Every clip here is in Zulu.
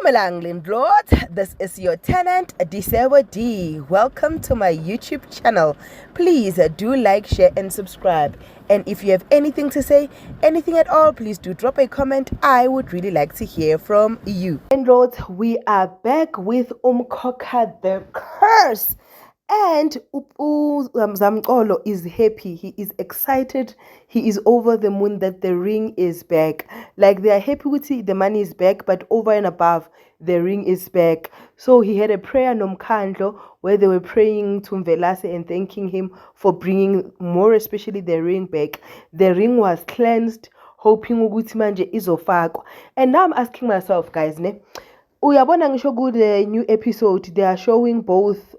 Dumelang Lindlord, this is your tenant Disebo D. Welcome to my YouTube channel. Please do like, share and subscribe. And if you have anything to say, anything at all, please do drop a comment. I would really like to hear from you. Lindlords, we are back with Umkhokha the Curse. And Zamxolo is happy. He is excited. He is over the moon that the ring is back. Like, they are happy with it, the money is back, but over and above, the ring is back. So he had a prayer nomkhandlo where they were praying to Mvelase and thanking him for bringing more, especially the ring back. The ring was cleansed, hoping ukuthi manje izofakwa. And now I'm asking myself, guys, ne? Uyabona ngisho ku the new episode, they are showing both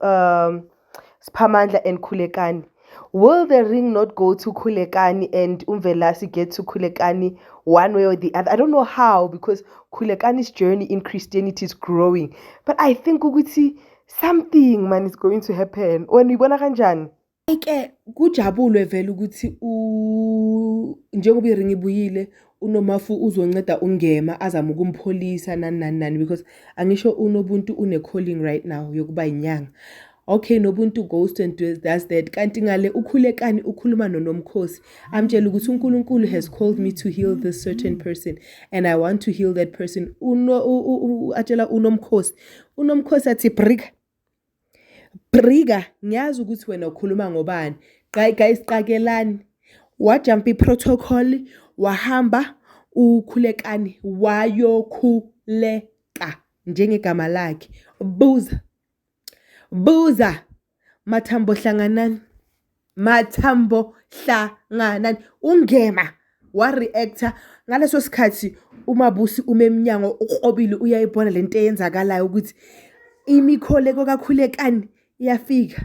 Spamandla and Khulekani. Will the ring not go to Khulekani and Mvelase get to Khulekani one way or the other? I don't know how, because Khulekani's journey in Christianity is growing. But I think ukuthi something man is going to happen. When we bona kanjani? Like kujabulwe vele ukuthi njengoba iring ibuyile uNomafu uzonceda ungema azama ukumpholisa nani because angisho uNobuntu une calling right now yokuba inyanga. Okay, Nobuntu goes and does that. Kanti ngale uKhulekani ukhuluma noNomkhosi. Amtshela ukuthi uNkulunkulu has called me to heal this certain person and I want to heal that person. Atshela uNomkhosi. uNomkhosi athi Briga, ngiyazi ukuthi wena ukhuluma ngobani. Guys, qakelani. Wajump iprotocol, wahamba uKhulekani wayokhuleka njengegama lakhe. Buza Mathambo hlanganani. Ungema wa reactor ngaleso sikhathi uMabusi umemnyango ukrobile uyayibona lento eyenzakalayo ukuthi imikholeko kaKhulekani iyafika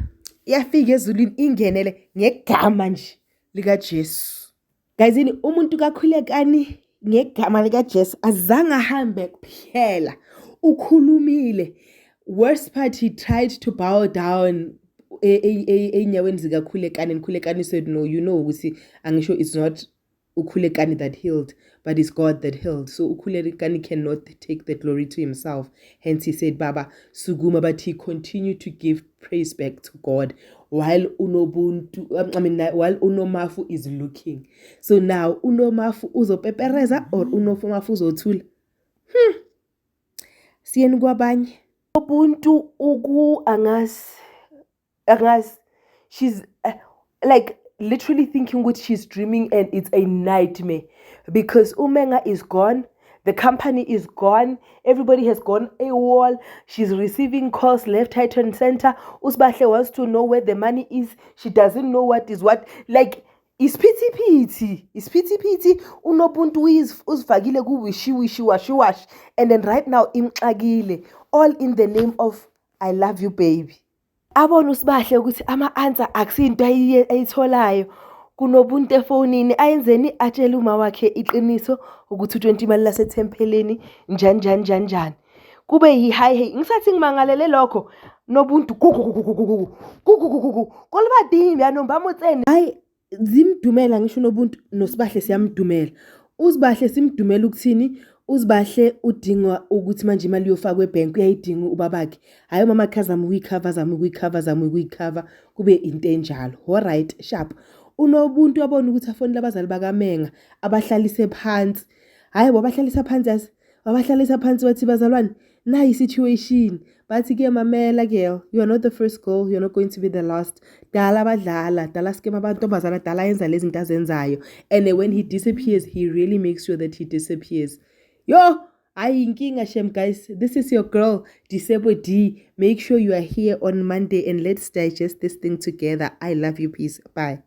ezulwini ingenele ngegama nje lika Jesu. Guys, umuntu kaKhulekani ngegama lika Jesu azange ahambe kuphela, ukhulumile. Worst part, he tried to bow down enyaweni zika Khulekani, and Khulekani said no, you know, angisho it's not uKhulekani that healed, but it's God that healed. So uKhulekani cannot take the glory to himself. Hence he said Baba suguma, but he continued to give praise back to God while uNomafu is looking. So now uNomafu uzopepereza or uNomafu uzothula. Siyeni kwabanye. Ubuntu angas she's like literally thinking what she's dreaming, and it's a nightmare because Umenga is gone, the company is gone, everybody has gone AWOL. She's receiving calls left, right and center. Usbahle wants to know where the money is. She doesn't know what is what. Like, it's pity. Unobuntu uzfagile ku wishi wash, and then right now imxagile, all in the name of I love you baby. Abona usibahle ukuthi ama-answer akusinto ayitholayo kuNobuntu efonini, ayenzeni atshele uma wakhe iqiniso ukuthi u20 imali lasethempeleni njani. Kube hi ngisathi ngimangalele lokho Nobuntu kolibadimbi yanomba motsene. Hayi zimdumela ngisho Nobuntu noSibahle siyamdumela. Usibahle simdumela ukuthini? Usibahle udinga ukuthi manje imali yofakwa ebank uyayidinga ubabakhe. Hayi mama khazama ukuyicover kube into enjalo. All right, sharp. uNobuntu wabona ukuthi afonela abazali bakaMenga abahlalise phansi. Hayi babahlalisa phansi wathi bazalwane nayi situation. Bathi ke mamela girl, you are not the first girl, you are not going to be the last. Dala skema abantombazana dala yenza lezi zinto azenzayo. And when he disappears, he really makes sure that he disappears. Yo, ayinkinga shem guys. This is your girl Disebo D. Make sure you are here on Monday and let's digest this thing together. I love you. Peace. Bye.